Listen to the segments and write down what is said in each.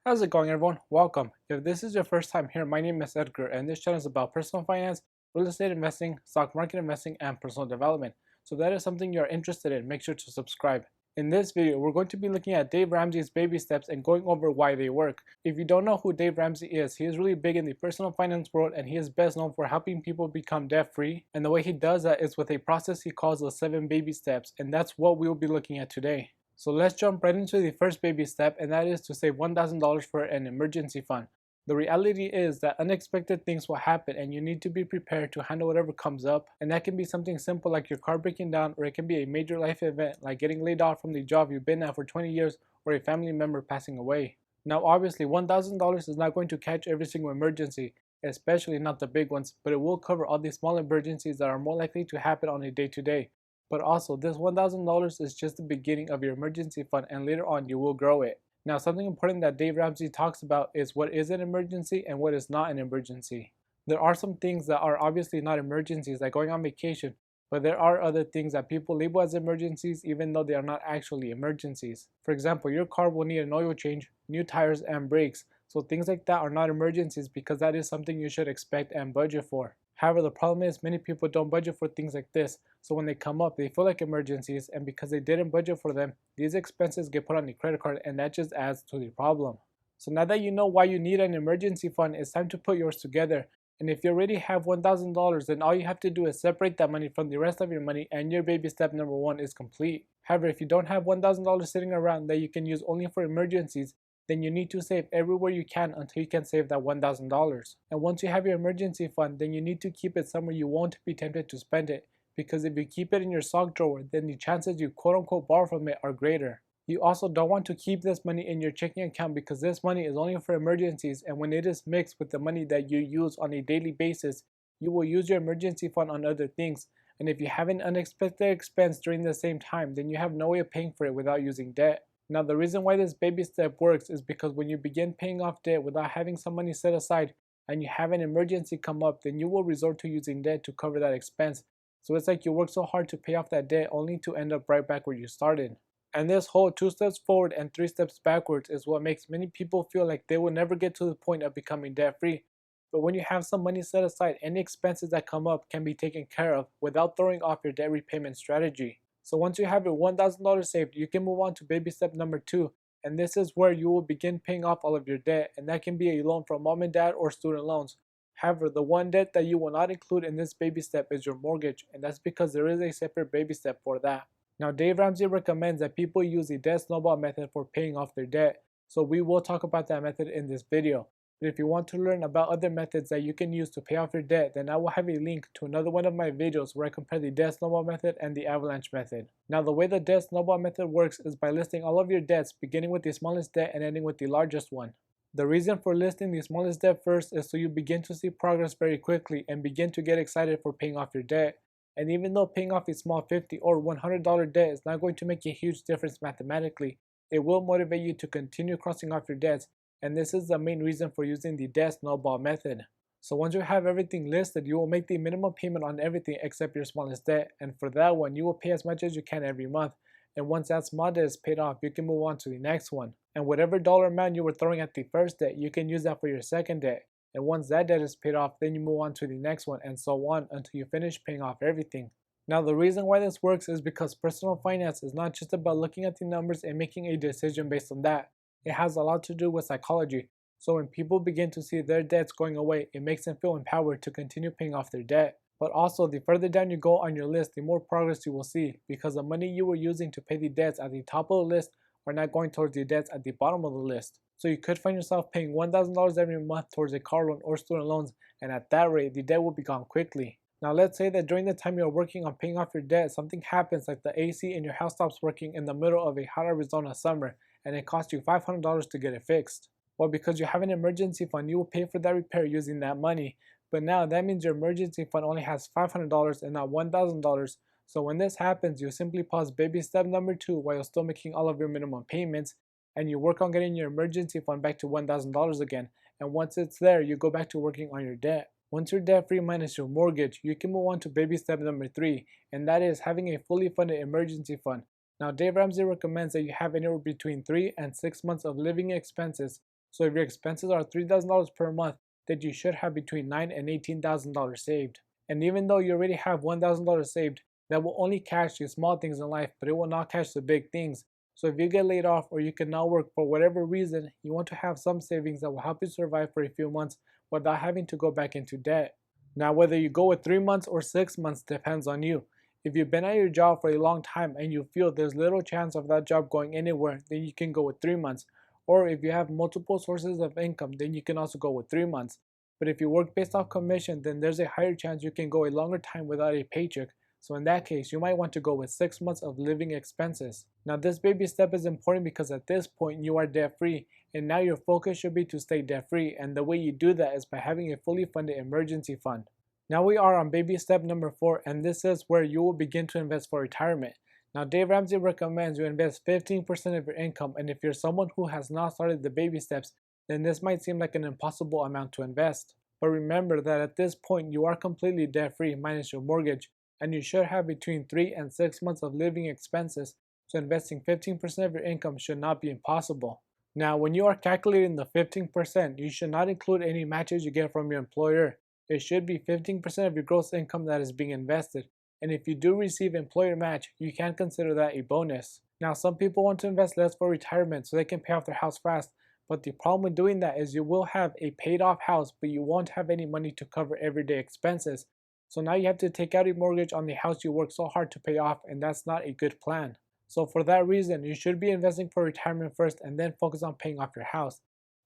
How's it going, everyone? Welcome. If this is your first time here, my name is Edgar and this channel is about personal finance, real estate investing, stock market investing, and personal development. So if that is something you're interested in, make sure to subscribe. In this video, we're going to be looking at Dave Ramsey's baby steps and going over why they work. If you don't know who Dave Ramsey is, he is really big in the personal finance world and he is best known for helping people become debt-free. And the way he does that is with a process he calls the 7 baby steps, and that's what we'll be looking at today. So let's jump right into the first baby step, and that is to save $1,000 for an emergency fund. The reality is that unexpected things will happen and you need to be prepared to handle whatever comes up, and that can be something simple like your car breaking down, or it can be a major life event like getting laid off from the job you've been at for 20 years or a family member passing away. Now obviously $1,000 is not going to catch every single emergency, especially not the big ones, but it will cover all the small emergencies that are more likely to happen on a day-to-day. But also, this $1,000 is just the beginning of your emergency fund, and later on you will grow it. Now, something important that Dave Ramsey talks about is what is an emergency and what is not an emergency. There are some things that are obviously not emergencies, like going on vacation, but there are other things that people label as emergencies even though they are not actually emergencies. For example, your car will need an oil change, new tires, and brakes, so things like that are not emergencies because that is something you should expect and budget for. However, the problem is many people don't budget for things like this, so when they come up, they feel like emergencies, and because they didn't budget for them, these expenses get put on the credit card, and that just adds to the problem. So now that you know why you need an emergency fund, it's time to put yours together. And if you already have $1,000, then all you have to do is separate that money from the rest of your money, and your baby step number 1 is complete. However, if you don't have $1,000 sitting around that you can use only for emergencies, then you need to save everywhere you can until you can save that $1,000. And once you have your emergency fund, then you need to keep it somewhere you won't be tempted to spend it, because if you keep it in your sock drawer, then the chances you quote-unquote borrow from it are greater. You also don't want to keep this money in your checking account because this money is only for emergencies, and when it is mixed with the money that you use on a daily basis, you will use your emergency fund on other things. And if you have an unexpected expense during the same time, then you have no way of paying for it without using debt. Now the reason why this baby step works is because when you begin paying off debt without having some money set aside and you have an emergency come up, then you will resort to using debt to cover that expense. So it's like you work so hard to pay off that debt only to end up right back where you started. And this whole 2 steps forward and 3 steps backwards is what makes many people feel like they will never get to the point of becoming debt free. But when you have some money set aside, any expenses that come up can be taken care of without throwing off your debt repayment strategy. So once you have your $1,000 saved, you can move on to baby step number 2, and this is where you will begin paying off all of your debt, and that can be a loan from mom and dad or student loans. However, the one debt that you will not include in this baby step is your mortgage, and that's because there is a separate baby step for that. Now, Dave Ramsey recommends that people use the debt snowball method for paying off their debt, so we will talk about that method in this video. But if you want to learn about other methods that you can use to pay off your debt, then I will have a link to another one of my videos where I compare the debt snowball method and the avalanche method. Now the way the debt snowball method works is by listing all of your debts, beginning with the smallest debt and ending with the largest one. The reason for listing the smallest debt first is so you begin to see progress very quickly and begin to get excited for paying off your debt. And even though paying off a small $50 or $100 debt is not going to make a huge difference mathematically, it will motivate you to continue crossing off your debts. And this is the main reason for using the debt snowball method. So once you have everything listed, you will make the minimum payment on everything except your smallest debt, and for that one you will pay as much as you can every month. And once that small debt is paid off, you can move on to the next one. And whatever dollar amount you were throwing at the first debt, you can use that for your second debt. And once that debt is paid off, then you move on to the next one, and so on until you finish paying off everything. Now the reason why this works is because personal finance is not just about looking at the numbers and making a decision based on that. It has a lot to do with psychology. So when people begin to see their debts going away, it makes them feel empowered to continue paying off their debt. But also, the further down you go on your list, the more progress you will see, because the money you were using to pay the debts at the top of the list are not going towards the debts at the bottom of the list. So you could find yourself paying $1,000 every month towards a car loan or student loans, and at that rate, the debt will be gone quickly. Now let's say that during the time you're working on paying off your debt, something happens like the AC in your house stops working in the middle of a hot Arizona summer, and it costs you $500 to get it fixed. Well, because you have an emergency fund, you will pay for that repair using that money. But now that means your emergency fund only has $500 and not $1,000. So when this happens, you simply pause baby step number 2 while you're still making all of your minimum payments, and you work on getting your emergency fund back to $1,000 again. And once it's there, you go back to working on your debt. Once you're debt free minus your mortgage, you can move on to baby step number 3, and that is having a fully funded emergency fund. Now, Dave Ramsey recommends that you have anywhere between 3 and 6 months of living expenses So if your expenses are $3,000 per month, then you should have between $9,000 and $18,000 saved. And even though you already have $1,000 saved, that will only catch the small things in life, but it will not catch the big things. So if you get laid off or you cannot work for whatever reason, you want to have some savings that will help you survive for a few months without having to go back into debt. Now, whether you go with 3 months or 6 months depends on you. If you've been at your job for a long time and you feel there's little chance of that job going anywhere, then you can go with 3 months. Or if you have multiple sources of income, then you can also go with 3 months. But if you work based off commission, then there's a higher chance you can go a longer time without a paycheck. So in that case, you might want to go with 6 months of living expenses. Now this baby step is important because at this point you are debt free, and now your focus should be to stay debt free, and the way you do that is by having a fully funded emergency fund. Now we are on baby step number 4, and this is where you will begin to invest for retirement. Now Dave Ramsey recommends you invest 15% of your income, and if you're someone who has not started the baby steps, then this might seem like an impossible amount to invest. But remember that at this point you are completely debt free minus your mortgage, and you should have between 3 and 6 months of living expenses, so investing 15% of your income should not be impossible. Now when you are calculating the 15%, you should not include any matches you get from your employer. It should be 15% of your gross income that is being invested, and if you do receive employer match, you can consider that a bonus. Now some people want to invest less for retirement so they can pay off their house fast, but the problem with doing that is you will have a paid off house, but you won't have any money to cover everyday expenses. So now you have to take out a mortgage on the house you worked so hard to pay off, and that's not a good plan. So for that reason, you should be investing for retirement first and then focus on paying off your house.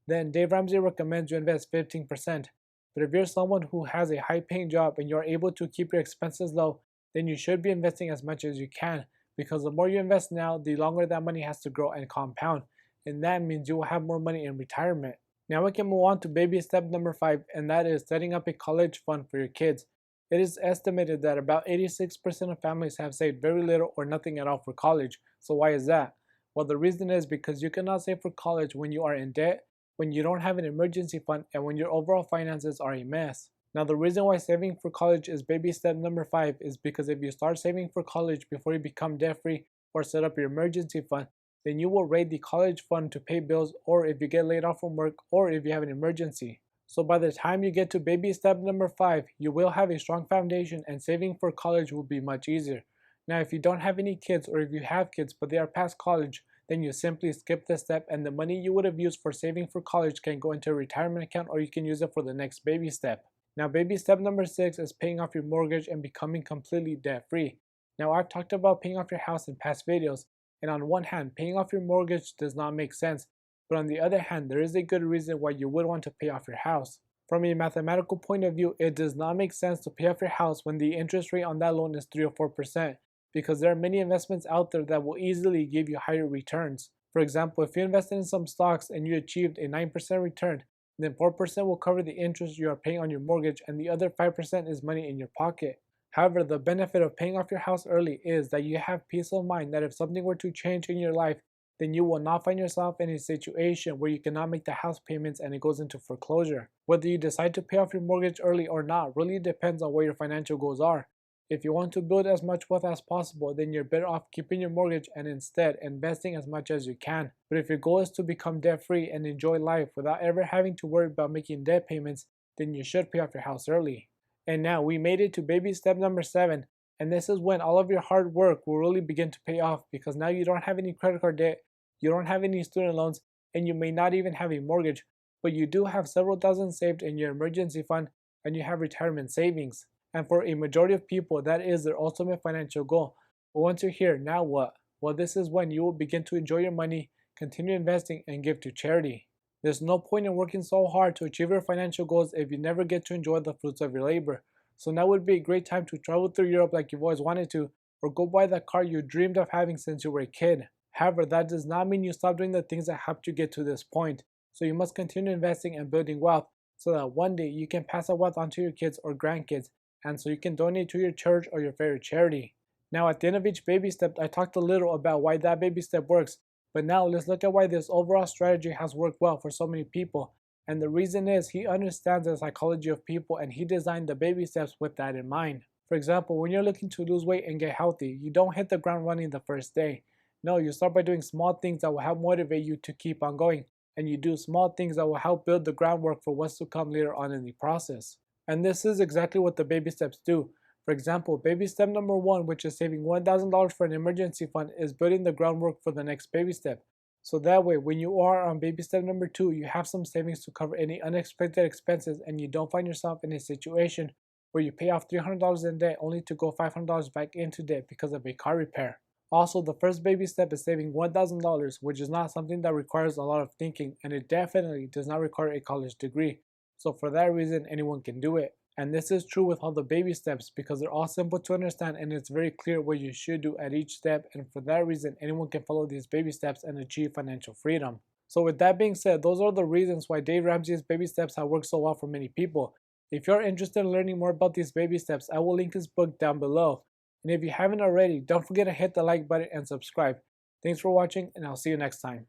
Then Dave Ramsey recommends you invest 15%. But if you're someone who has a high paying job and you're able to keep your expenses low, then you should be investing as much as you can, because the more you invest now, the longer that money has to grow and compound, and that means you will have more money in retirement. Now we can move on to baby step number 5, and that is setting up a college fund for your kids. It is estimated that about 86% of families have saved very little or nothing at all for college. So why is that? Well, the reason is because you cannot save for college when you are in debt, when you don't have an emergency fund, and when your overall finances are a mess. Now the reason why saving for college is baby step number 5 is because if you start saving for college before you become debt free or set up your emergency fund, then you will raid the college fund to pay bills, or if you get laid off from work, or if you have an emergency. So by the time you get to baby step number 5, you will have a strong foundation and saving for college will be much easier. Now if you don't have any kids, or if you have kids but they are past college, then you simply skip this step, and the money you would have used for saving for college can go into a retirement account, or you can use it for the next baby step. Now baby step number 6 is paying off your mortgage and becoming completely debt free. Now I've talked about paying off your house in past videos, and on one hand paying off your mortgage does not make sense, but on the other hand there is a good reason why you would want to pay off your house. From a mathematical point of view, it does not make sense to pay off your house when the interest rate on that loan is 3 or 4%, because there are many investments out there that will easily give you higher returns. For example, if you invested in some stocks and you achieved a 9% return, then 4% will cover the interest you are paying on your mortgage, and the other 5% is money in your pocket. However, the benefit of paying off your house early is that you have peace of mind that if something were to change in your life, then you will not find yourself in a situation where you cannot make the house payments and it goes into foreclosure. Whether you decide to pay off your mortgage early or not really depends on where your financial goals are. If you want to build as much wealth as possible, then you're better off keeping your mortgage and instead investing as much as you can. But if your goal is to become debt free and enjoy life without ever having to worry about making debt payments, then you should pay off your house early. And now we made it to baby step number 7, and this is when all of your hard work will really begin to pay off, because now you don't have any credit card debt, you don't have any student loans, and you may not even have a mortgage, but you do have several thousand saved in your emergency fund, and you have retirement savings. And for a majority of people, that is their ultimate financial goal. But once you're here, now what? Well, this is when you will begin to enjoy your money, continue investing, and give to charity. There's no point in working so hard to achieve your financial goals if you never get to enjoy the fruits of your labor. So now would be a great time to travel through Europe like you've always wanted to, or go buy that car you dreamed of having since you were a kid. However, that does not mean you stop doing the things that helped you get to this point. So you must continue investing and building wealth so that one day you can pass that wealth on to your kids or grandkids, and so you can donate to your church or your favorite charity. Now at the end of each baby step, I talked a little about why that baby step works, but now let's look at why this overall strategy has worked well for so many people. And the reason is he understands the psychology of people, and he designed the baby steps with that in mind. For example, when you're looking to lose weight and get healthy, you don't hit the ground running the first day. No, you start by doing small things that will help motivate you to keep on going. and you do small things that will help build the groundwork for what's to come later on in the process. And this is exactly what the baby steps do. For example, baby step number 1, which is saving $1,000 for an emergency fund, is building the groundwork for the next baby step. So that way, when you are on baby step number 2, you have some savings to cover any unexpected expenses and you don't find yourself in a situation where you pay off $300 in debt only to go $500 back into debt because of a car repair. Also, the first baby step is saving $1,000, which is not something that requires a lot of thinking, and it definitely does not require a college degree. So for that reason, anyone can do it. And this is true with all the baby steps because they're all simple to understand and it's very clear what you should do at each step, and for that reason, anyone can follow these baby steps and achieve financial freedom. So with that being said, those are the reasons why Dave Ramsey's baby steps have worked so well for many people. If you're interested in learning more about these baby steps, I will link his book down below. And if you haven't already, don't forget to hit the like button and subscribe. Thanks for watching, and I'll see you next time.